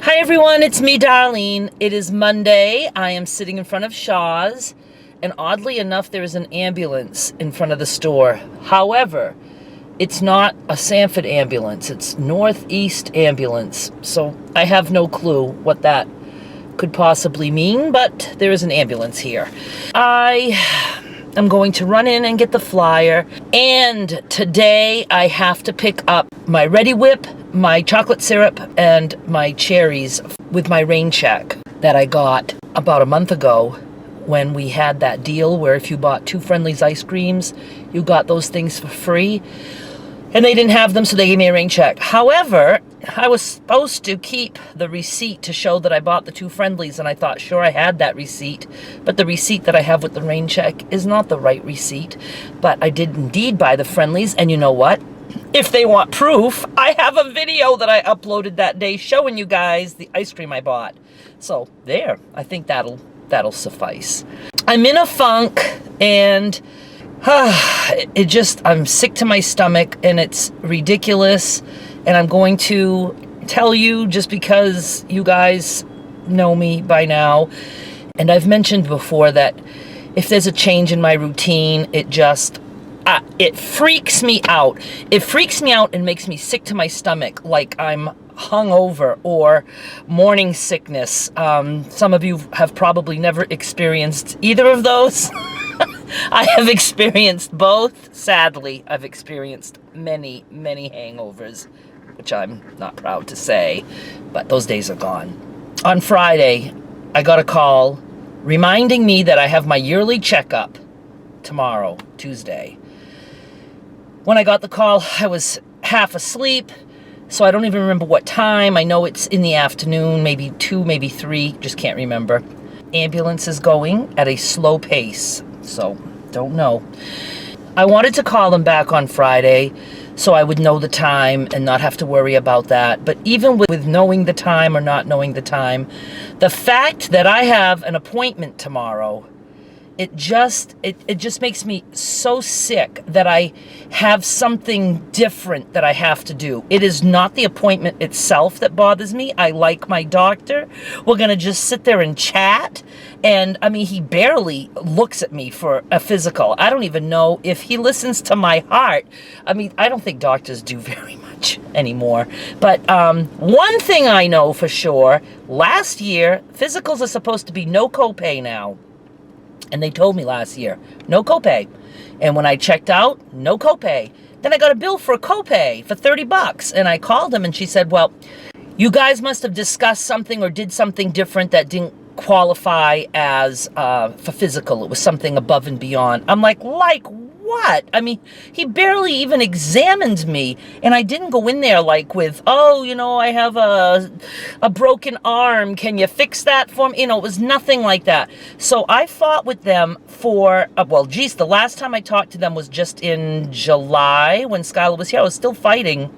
Hi everyone, it's me, Darlene. It is Monday. I am sitting in front of Shaw's, and oddly enough, there is an ambulance in front of the store. However, it's not a Sanford ambulance. It's Northeast ambulance. So I have no clue what that could possibly mean, but there is an ambulance here. I'm going to run in and get the flyer, and today I have to pick up my Ready Whip, my chocolate syrup, and my cherries with my rain check that I got about a month ago when we had that deal where if you bought 2 Friendly's ice creams, you got those things for free. And they didn't have them, so they gave me a rain check. However, I was supposed to keep the receipt to show that I bought the 2 Friendlies, and I thought, sure, I had that receipt. But the receipt that I have with the rain check is not the right receipt. But I did indeed buy the Friendlies, and you know what? If they want proof, I have a video that I uploaded that day showing you guys the ice cream I bought. So there, I think that'll suffice. I'm in a funk, and I'm sick to my stomach, and it's ridiculous, and I'm going to tell you just because you guys know me by now, and I've mentioned before that if there's a change in my routine, it freaks me out. It freaks me out and makes me sick to my stomach, like I'm hungover or morning sickness. Some of you have probably never experienced either of those. I have experienced both. Sadly, I've experienced many, many hangovers, which I'm not proud to say, but those days are gone. On Friday, I got a call reminding me that I have my yearly checkup tomorrow, Tuesday. When I got the call, I was half asleep, so I don't even remember what time. I know it's in the afternoon, maybe 2, maybe 3, just can't remember. Ambulance is going at a slow pace, so don't know. I wanted to call them back on Friday so I would know the time and not have to worry about that. But even with knowing the time or not knowing the time, the fact that I have an appointment tomorrow, it just makes me so sick that I have something different that I have to do. It is not the appointment itself that bothers me. I like my doctor. We're going to just sit there and chat. And I mean, he barely looks at me for a physical. I don't even know if he listens to my heart. I mean, I don't think doctors do very much anymore. But one thing I know for sure, last year, physicals are supposed to be no copay now. And they told me last year, no copay. And when I checked out, no copay. Then I got a bill for a copay for $30. And I called him and she said, well, you guys must have discussed something or did something different that didn't qualify as for physical. It was something above and beyond. I'm like what? I mean, he barely even examined me, and I didn't go in there like with, oh, you know, I have a broken arm. Can you fix that for me? You know, it was nothing like that. So I fought with them for, the last time I talked to them was just in July when Skylar was here. I was still fighting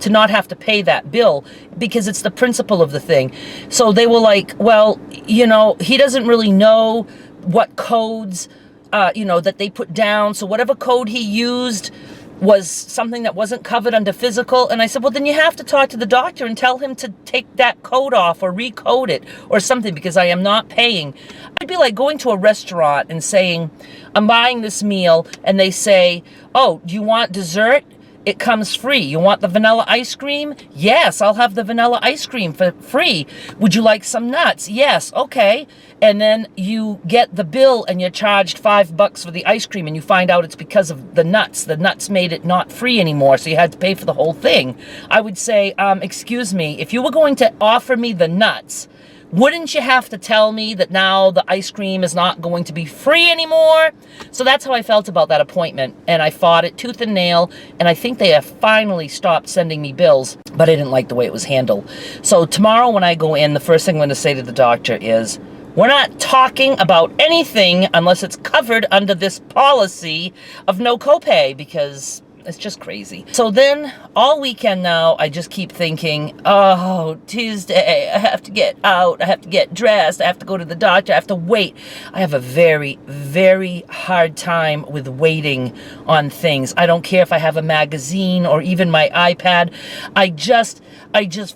to not have to pay that bill because it's the principle of the thing. So they were like, well, you know, he doesn't really know what codes that they put down. So whatever code he used was something that wasn't covered under physical. And I said, well, then you have to talk to the doctor and tell him to take that code off or recode it or something, because I am not paying. I'd be like going to a restaurant and saying, I'm buying this meal, and they say, oh, do you want dessert? It comes free. You want the vanilla ice cream? Yes, I'll have the vanilla ice cream for free. Would you like some nuts? Yes, okay. And then you get the bill and you're charged $5 for the ice cream, and you find out it's because of the nuts. The nuts made it not free anymore, so you had to pay for the whole thing. I would say, excuse me, if you were going to offer me the nuts, wouldn't you have to tell me that now the ice cream is not going to be free anymore? So that's how I felt about that appointment. And I fought it tooth and nail. And I think they have finally stopped sending me bills. But I didn't like the way it was handled. So tomorrow when I go in, the first thing I'm going to say to the doctor is, we're not talking about anything unless it's covered under this policy of no copay, because it's just crazy. So then all weekend now, I just keep thinking, oh, Tuesday, I have to get out. I have to get dressed. I have to go to the doctor. I have to wait. I have a very, very hard time with waiting on things. I don't care if I have a magazine or even my iPad. I just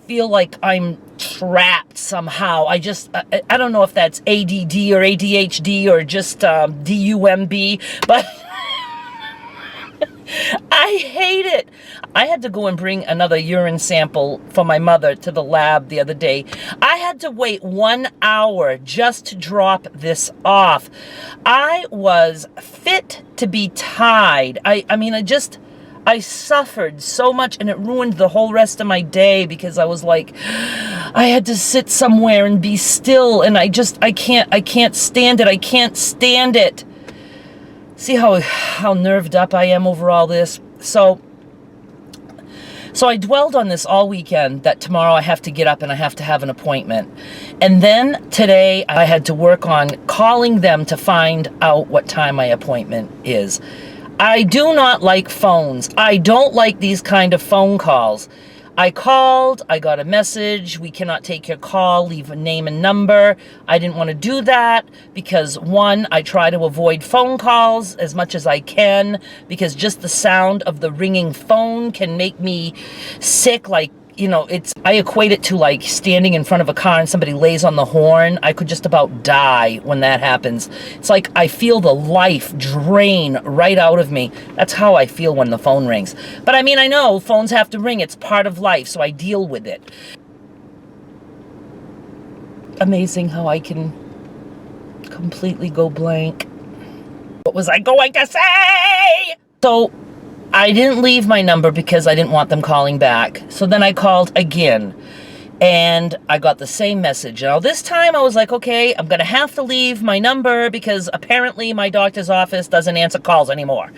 feel like I'm trapped somehow. I don't know if that's ADD or ADHD or just DUMB, but I hate it. I had to go and bring another urine sample for my mother to the lab the other day. I had to wait 1 hour just to drop this off. I was fit to be tied. I mean, I suffered so much, and it ruined the whole rest of my day because I was like, I had to sit somewhere and be still, and I can't stand it. I can't stand it. See how nerved up I am over all this? So I dwelled on this all weekend, that tomorrow I have to get up and I have to have an appointment. And then today I had to work on calling them to find out what time my appointment is. I do not like phones. I don't like these kind of phone calls. I called, I got a message, we cannot take your call, leave a name and number. I didn't want to do that because, one, I try to avoid phone calls as much as I can because just the sound of the ringing phone can make me sick. Like, you know, I equate it to like standing in front of a car and somebody lays on the horn. I could just about die when that happens. It's like I feel the life drain right out of me. That's how I feel when the phone rings. But I mean, I know phones have to ring. It's part of life, so I deal with it. Amazing how I can completely go blank. What was I going to say? So I didn't leave my number because I didn't want them calling back. So then I called again and I got the same message. Now this time I was like, okay, I'm going to have to leave my number because apparently my doctor's office doesn't answer calls anymore.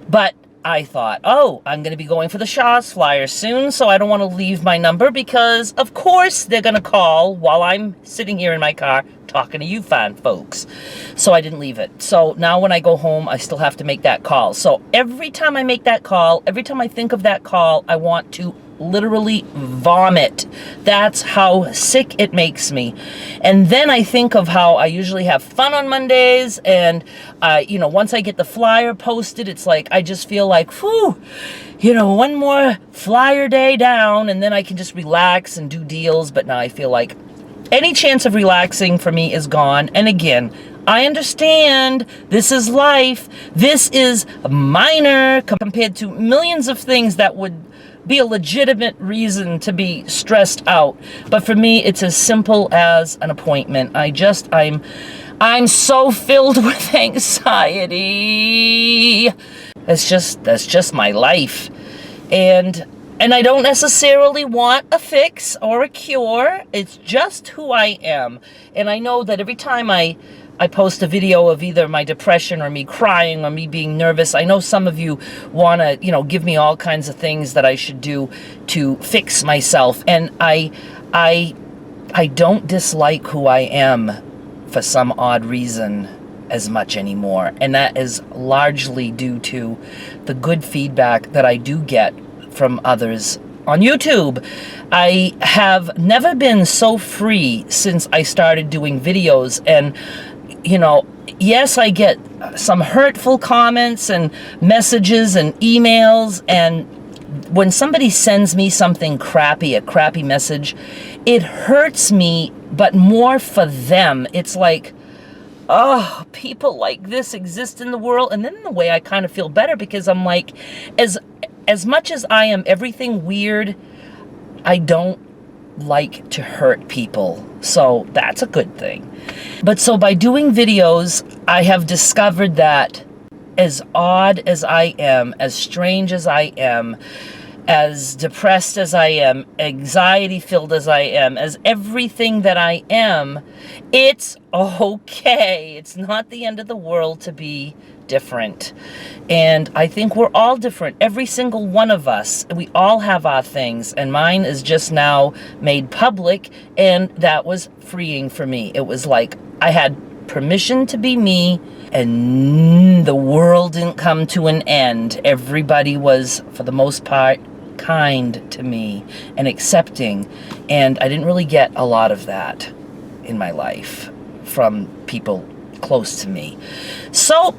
But I thought, oh, I'm going to be going for the Shaw's flyer soon, so I don't want to leave my number because, of course, they're going to call while I'm sitting here in my car talking to you fine folks. So I didn't leave it. So now when I go home, I still have to make that call. So every time I make that call, every time I think of that call, I want to literally vomit. That's how sick it makes me. And then I think of how I usually have fun on Mondays, and you know, once I get the flyer posted, it's like I just feel like, whew, you know, one more flyer day down, and then I can just relax and do deals. But now I feel like any chance of relaxing for me is gone. And again, I understand this is life. This is minor compared to millions of things that would be a legitimate reason to be stressed out. But for me, it's as simple as an appointment. I'm so filled with anxiety. That's just my life. And I don't necessarily want a fix or a cure. It's just who I am. And I know that every time I post a video of either my depression or me crying or me being nervous, I know some of you want to, you know, give me all kinds of things that I should do to fix myself. And I don't dislike who I am for some odd reason as much anymore. And that is largely due to the good feedback that I do get from others on YouTube. I have never been so free since I started doing videos. And you know, yes, I get some hurtful comments and messages and emails, and when somebody sends me something crappy, a crappy message, it hurts me, but more for them. It's like, oh, people like this exist in the world. And then in a way I kind of feel better because I'm like, as much as I am everything weird, I don't like to hurt people. So that's a good thing. But so by doing videos, I have discovered that as odd as I am, as strange as I am, as depressed as I am, anxiety-filled as I am, as everything that I am, it's okay. It's not the end of the world to be different. And I think we're all different. Every single one of us. We all have our things. And mine is just now made public. And that was freeing for me. It was like I had permission to be me. And the world didn't come to an end. Everybody was, for the most part, kind to me and accepting. And I didn't really get a lot of that in my life from people close to me. So,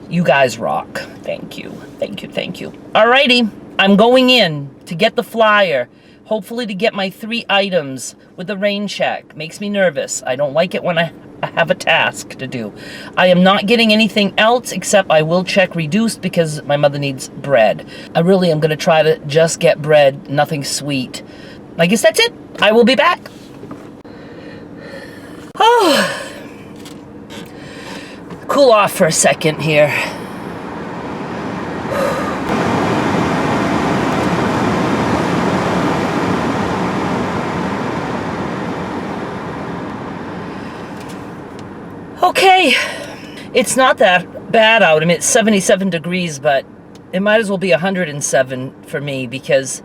you guys rock. Thank you. Thank you. Thank you. Alrighty. I'm going in to get the flyer hopefully to get my 3 items with the rain check. Makes me nervous. I don't like it when I have a task to do. I am not getting anything else except I will check reduced because my mother needs bread. I really am going to try to just get bread, nothing sweet. I guess that's it. I will be back. Oh, cool off for a second here. Okay, it's not that bad out. I mean, it's 77 degrees, but it might as well be 107 for me because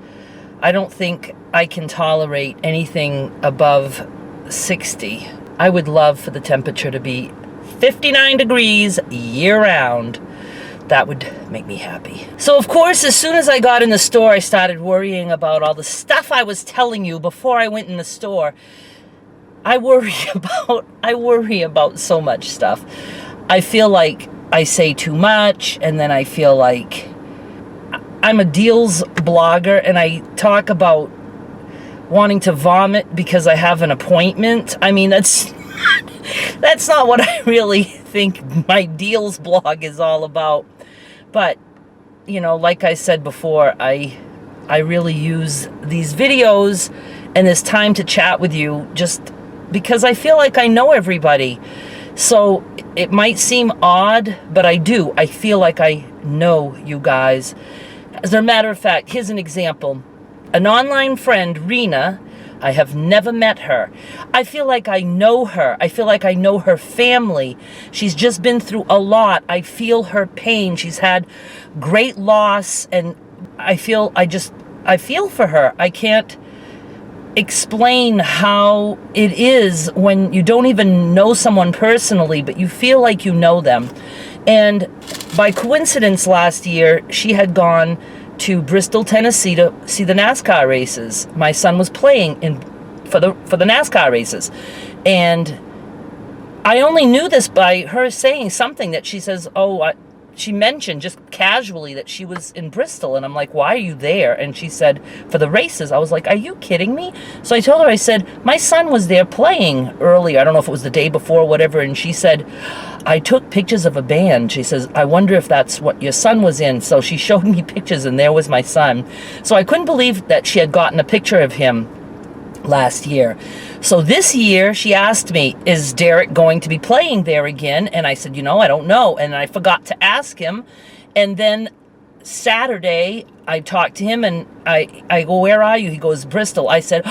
I don't think I can tolerate anything above 60. I would love for the temperature to be 59 degrees year-round. That would make me happy. So, of course, as soon as I got in the store, I started worrying about all the stuff I was telling you before I went in the store. I worry about so much stuff. I feel like I say too much, and then I feel like I'm a deals blogger, and I talk about wanting to vomit because I have an appointment. I mean, that's not what I really think my deals blog is all about. But, you know, like I said before, I really use these videos and this time to chat with you just because I feel like I know everybody. So it might seem odd, but I do. I feel like I know you guys. As a matter of fact, here's an example. An online friend, Rena, I have never met her. I feel like I know her. I feel like I know her family. She's just been through a lot. I feel her pain. She's had great loss, and I feel for her. I can't explain how it is when you don't even know someone personally, but you feel like you know them. And by coincidence last year, she had gone to Bristol, Tennessee to see the NASCAR races. My son was playing for the NASCAR races. And I only knew this by her saying something that she says, she mentioned just casually that she was in Bristol. And I'm like, why are you there? And she said, for the races. I was like, are you kidding me? So I told her, I said, my son was there playing earlier. I don't know if it was the day before or whatever. And she said, I took pictures of a band. She says, I wonder if that's what your son was in. So she showed me pictures, and there was my son. So I couldn't believe that she had gotten a picture of him last year. So this year she asked me, is Derek going to be playing there again? And I said, you know, I don't know. And I forgot to ask him. And then Saturday I talked to him, and I go, where are you? He goes, Bristol. I said,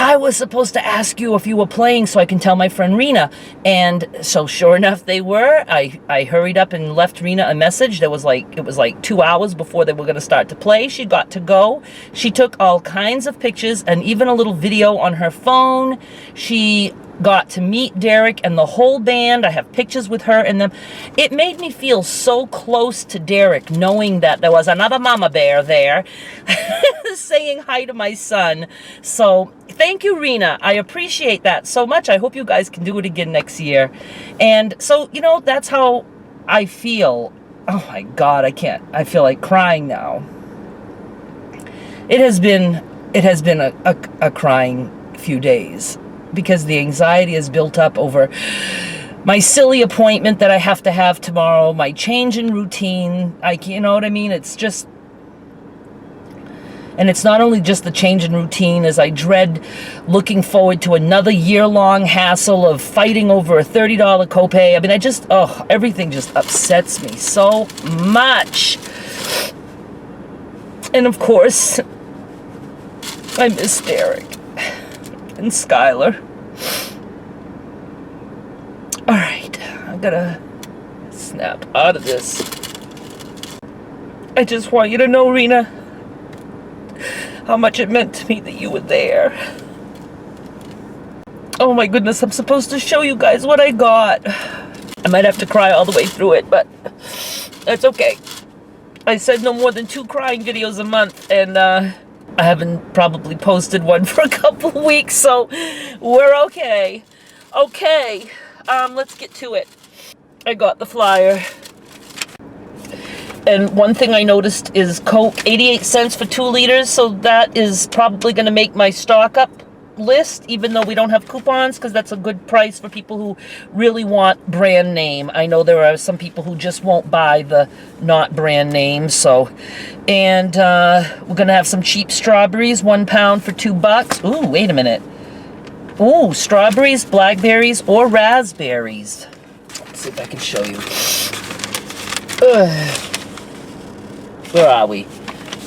I was supposed to ask you if you were playing so I can tell my friend Rena. And so sure enough, they were. I hurried up and left Rena a message. It was like 2 hours before they were going to start to play. She got to go. She took all kinds of pictures and even a little video on her phone. She got to meet Derek and the whole band. I have pictures with her and them. It made me feel so close to Derek, knowing that there was another mama bear there saying hi to my son. So thank you, Rena. I appreciate that so much. I hope you guys can do it again next year. And so, you know, that's how I feel. Oh my God, I feel like crying now. It has been a crying few days, because the anxiety is built up over my silly appointment that I have to have tomorrow, my change in routine. You know what I mean? It's just, and it's not only just the change in routine, as I dread looking forward to another year-long hassle of fighting over a $30 copay. I mean, everything just upsets me so much. And of course, I miss Derek and Skylar. All right, I gotta snap out of this. I just want you to know, Rena, how much it meant to me that you were there. Oh my goodness, I'm supposed to show you guys what I got. I might have to cry all the way through it, but that's okay. I said no more than 2 crying videos a month, and I haven't probably posted one for a couple weeks, so we're okay. Okay, let's get to it. I got the flyer. And one thing I noticed is Coke, 88 cents for 2 liters. So that is probably going to make my stock up list, even though we don't have coupons, because that's a good price for people who really want brand name. I know there are some people who just won't buy the not brand name. So, and we're going to have some cheap strawberries, 1 pound for $2. Ooh, wait a minute. Ooh, strawberries, blackberries, or raspberries. Let's see if I can show you. Where are we?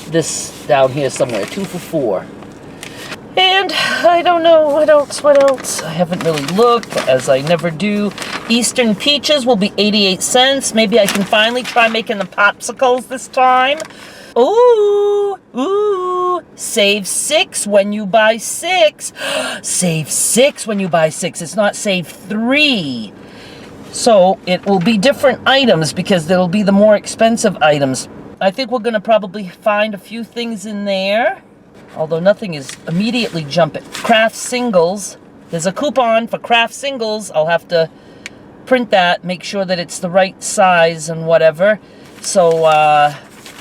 This down here somewhere. 2 for $4. And I don't know what else. I haven't really looked, as I never do. Eastern peaches will be 88 cents. Maybe I can finally try making the popsicles this time. Ooh, save 6 when you buy 6. Save 6 when you buy 6. It's not save 3. So it will be different items because there'll be the more expensive items. I think we're going to probably find a few things in there, although nothing is immediately jumping. Craft singles. There's a coupon for craft singles. I'll have to print that, make sure that it's the right size and whatever. So I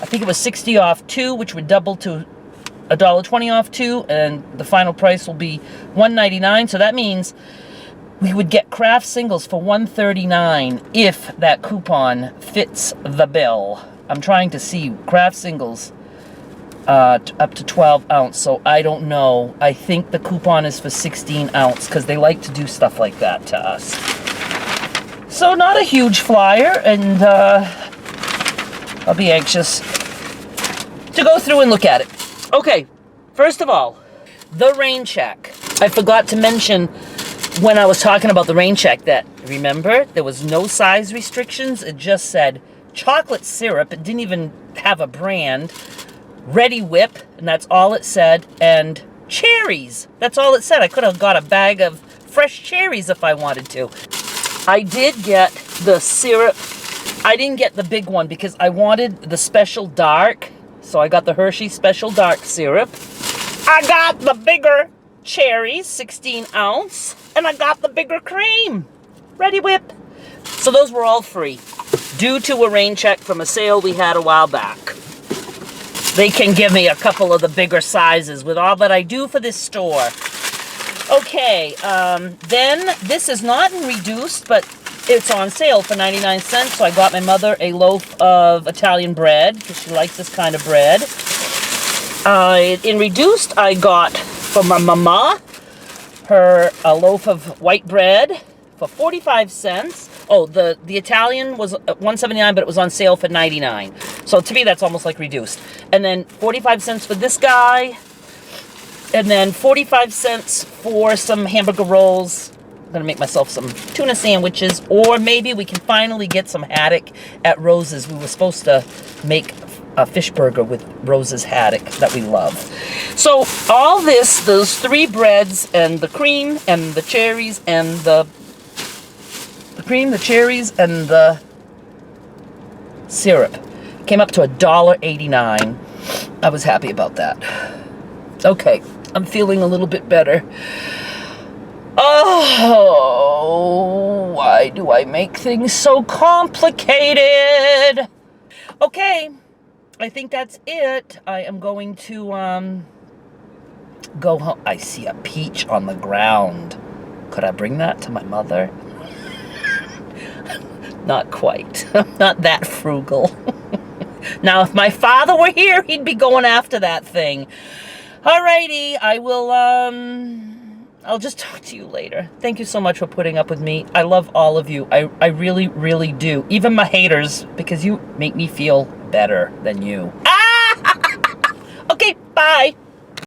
think it was 60 off 2, which would double to $1.20 off 2, and the final price will be $1.99. So that means we would get craft singles for $1.39 if that coupon fits the bill. I'm trying to see craft singles up to 12 ounce, so I don't know. I think the coupon is for 16 ounce because they like to do stuff like that to us. So not a huge flyer, and I'll be anxious to go through and look at it. Okay, first of all, the rain check. I forgot to mention when I was talking about the rain check that, remember, there was no size restrictions. It just said chocolate syrup. It didn't even have a brand. Ready Whip, and that's all it said, and cherries. That's all it said. I could have got a bag of fresh cherries if I wanted to. I did get the syrup. I didn't get the big one because I wanted the special dark, so I got the Hershey special dark syrup. I got the bigger cherries, 16 ounce, and I got the bigger cream, Ready Whip. So those were all free, due to a rain check from a sale we had a while back. They can give me a couple of the bigger sizes with all that I do for this store. Okay, then this is not in reduced, but it's on sale for 99 cents. So I got my mother a loaf of Italian bread because she likes this kind of bread. In reduced, I got for my mama a loaf of white bread for 45 cents. Oh, the Italian was $1.79, but it was on sale for 99. So to me, that's almost like reduced. And then 45 cents for this guy. And then 45 cents for some hamburger rolls. I'm going to make myself some tuna sandwiches. Or maybe we can finally get some haddock at Rose's. We were supposed to make a fish burger with Rose's haddock that we love. So all this, those 3 breads and the cream and the cherries and the cherries and the syrup came up to $1.89. I was happy about that. Okay, I'm feeling a little bit better. Oh, why do I make things so complicated? Okay, I think that's it. I am going to go home. I see a peach on the ground. Could I bring that to my mother? Not quite. I'm not that frugal. Now, if my father were here, he'd be going after that thing. Alrighty, I will, I'll just talk to you later. Thank you so much for putting up with me. I love all of you. I really, really do. Even my haters, because you make me feel better than you. Ah! Okay, bye.